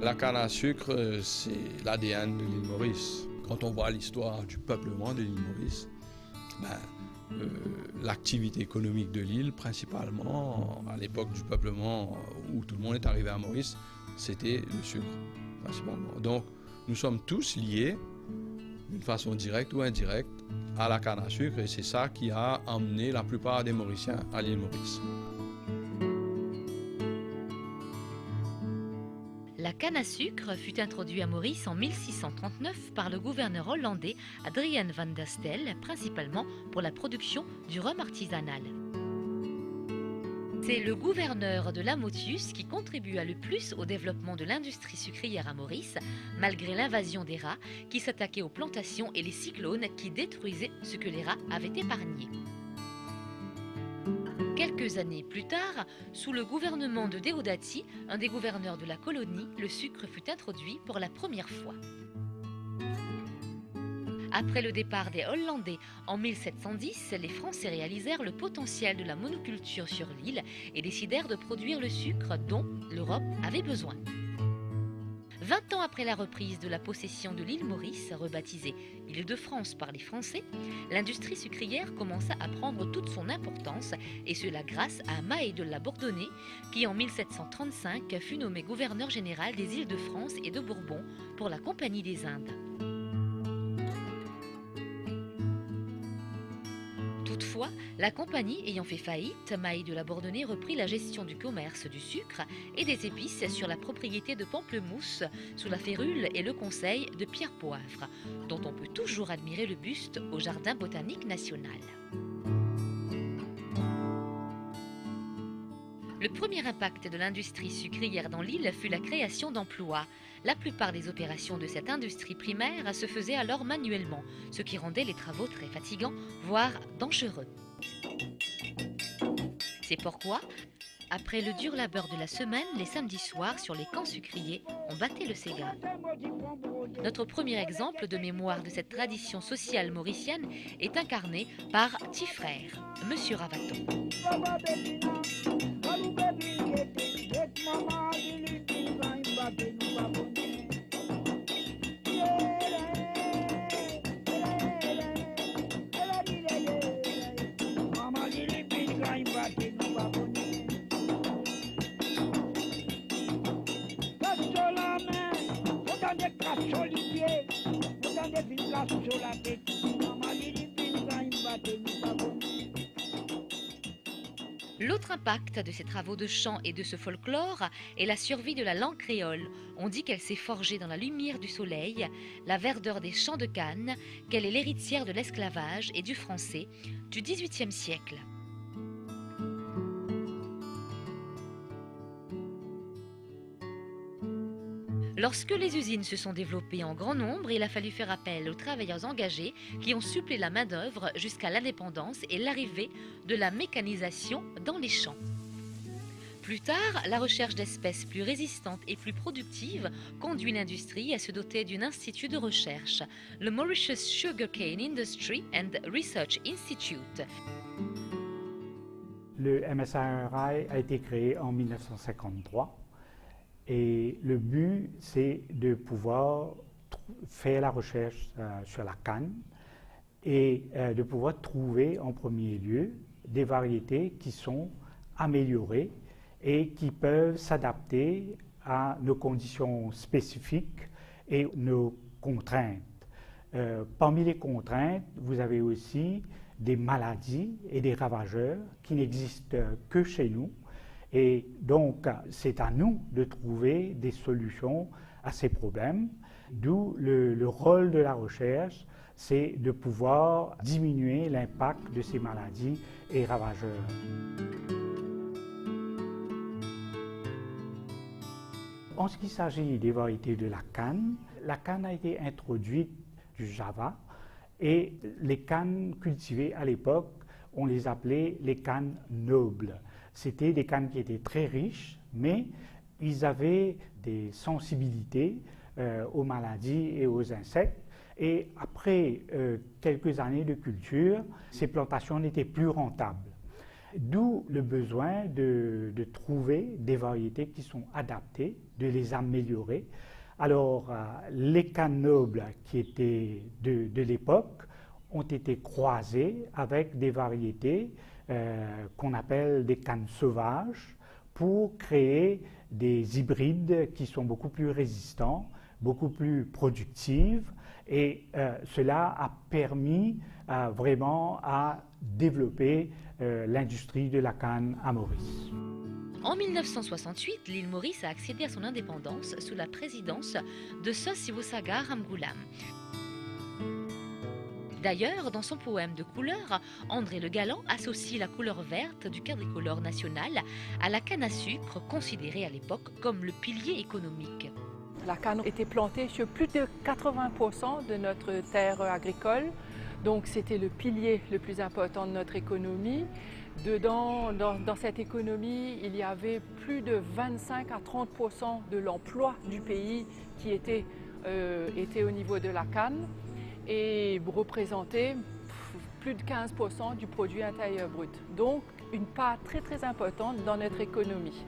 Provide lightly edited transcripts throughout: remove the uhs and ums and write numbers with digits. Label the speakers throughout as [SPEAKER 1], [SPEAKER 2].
[SPEAKER 1] La canne à sucre, c'est l'ADN de l'île Maurice. Quand on voit l'histoire du peuplement de l'île Maurice, l'activité économique de l'île, principalement à l'époque du peuplement où tout le monde est arrivé à Maurice, c'était le sucre, principalement. Donc, nous sommes tous liés, d'une façon directe ou indirecte, à la canne à sucre, et c'est ça qui a emmené la plupart des Mauriciens à l'île Maurice.
[SPEAKER 2] La canne à sucre fut introduite à Maurice en 1639 par le gouverneur hollandais Adriaen van der Stel, principalement pour la production du rhum artisanal. C'est le gouverneur de Lamotius qui contribua le plus au développement de l'industrie sucrière à Maurice, malgré l'invasion des rats qui s'attaquaient aux plantations et les cyclones qui détruisaient ce que les rats avaient épargné. Quelques années plus tard, sous le gouvernement de Deodati, un des gouverneurs de la colonie, le sucre fut introduit pour la première fois. Après le départ des Hollandais en 1710, les Français réalisèrent le potentiel de la monoculture sur l'île et décidèrent de produire le sucre dont l'Europe avait besoin. 20 ans après la reprise de la possession de l'île Maurice, rebaptisée Île-de-France par les Français, l'industrie sucrière commença à prendre toute son importance, et cela grâce à Mahé de la Bourdonnais, qui en 1735 fut nommé gouverneur général des Îles-de-France et de Bourbon pour la Compagnie des Indes. Toutefois, la compagnie ayant fait faillite, Mahé de la Bourdonnais reprit la gestion du commerce du sucre et des épices sur la propriété de Pamplemousse, sous la férule et le conseil de Pierre Poivre, dont on peut toujours admirer le buste au Jardin botanique national. Le premier impact de l'industrie sucrière dans l'île fut la création d'emplois. La plupart des opérations de cette industrie primaire se faisaient alors manuellement, ce qui rendait les travaux très fatigants, voire dangereux. C'est pourquoi, après le dur labeur de la semaine, les samedis soirs, sur les camps sucriers, on battait le séga. Notre premier exemple de mémoire de cette tradition sociale mauricienne est incarné par Tifrère, Monsieur Ravaton. L'autre impact de ces travaux de chant et de ce folklore est la survie de la langue créole. On dit qu'elle s'est forgée dans la lumière du soleil, la verdeur des champs de canne, qu'elle est l'héritière de l'esclavage et du français du XVIIIe siècle. Lorsque les usines se sont développées en grand nombre, il a fallu faire appel aux travailleurs engagés qui ont supplé la main-d'œuvre jusqu'à l'indépendance et l'arrivée de la mécanisation dans les champs. Plus tard, la recherche d'espèces plus résistantes et plus productives conduit l'industrie à se doter d'un institut de recherche, le Mauritius Sugarcane Industry and Research Institute.
[SPEAKER 3] Le MSIRI a été créé en 1953. Et le but, c'est de pouvoir faire la recherche sur la canne et de pouvoir trouver en premier lieu des variétés qui sont améliorées et qui peuvent s'adapter à nos conditions spécifiques et nos contraintes. Parmi les contraintes, vous avez aussi des maladies et des ravageurs qui n'existent que chez nous. Et donc, c'est à nous de trouver des solutions à ces problèmes, d'où le rôle de la recherche, c'est de pouvoir diminuer l'impact de ces maladies et ravageurs. En ce qui s'agit des variétés de la canne a été introduite du Java et les cannes cultivées à l'époque, on les appelait les cannes nobles. C'était des cannes qui étaient très riches, mais ils avaient des sensibilités aux maladies et aux insectes. Et après quelques années de culture, ces plantations n'étaient plus rentables. D'où le besoin de trouver des variétés qui sont adaptées, de les améliorer. Alors, les cannes nobles qui étaient de l'époque ont été croisées avec des variétés qu'on appelle des cannes sauvages pour créer des hybrides qui sont beaucoup plus résistants, beaucoup plus productifs, et cela a permis vraiment à développer l'industrie de la canne à Maurice.
[SPEAKER 2] En 1968, l'île Maurice a accédé à son indépendance sous la présidence de Sosibusaga Ramgoolam. D'ailleurs, dans son poème de couleur, André Le Galland associe la couleur verte du quadricolore national à la canne à sucre, considérée à l'époque comme le pilier économique.
[SPEAKER 4] La canne était plantée sur plus de 80% de notre terre agricole, donc c'était le pilier le plus important de notre économie. Dedans, dans cette économie, il y avait plus de 25 à 30% de l'emploi du pays qui était au niveau de la canne et représentait plus de 15% du produit intérieur brut. Donc une part très très importante dans notre économie.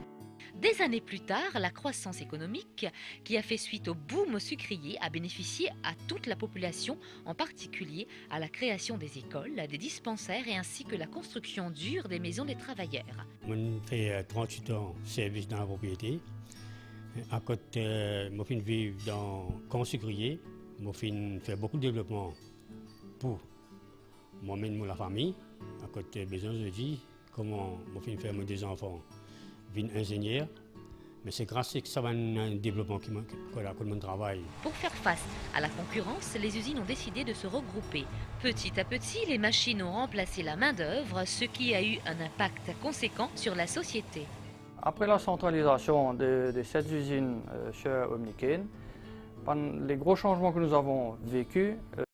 [SPEAKER 2] Des années plus tard, la croissance économique qui a fait suite au boom sucrier a bénéficié à toute la population, en particulier à la création des écoles, des dispensaires et ainsi que la construction dure des maisons des travailleurs.
[SPEAKER 5] Je fais 38 ans de service dans la propriété. À côté, je vis dans le camp sucrier. Je fais beaucoup de développement pour moi-même et la famille. À côté, besoin de dire comment je fais mes deux enfants. Je suis ingénieur, mais c'est grâce à ça un développement que mon travail.
[SPEAKER 2] Pour faire face à la concurrence, les usines ont décidé de se regrouper. Petit à petit, les machines ont remplacé la main-d'œuvre, ce qui a eu un impact conséquent sur la société.
[SPEAKER 6] Après la centralisation de cette usine chez Omniken, les gros changements que nous avons vécus,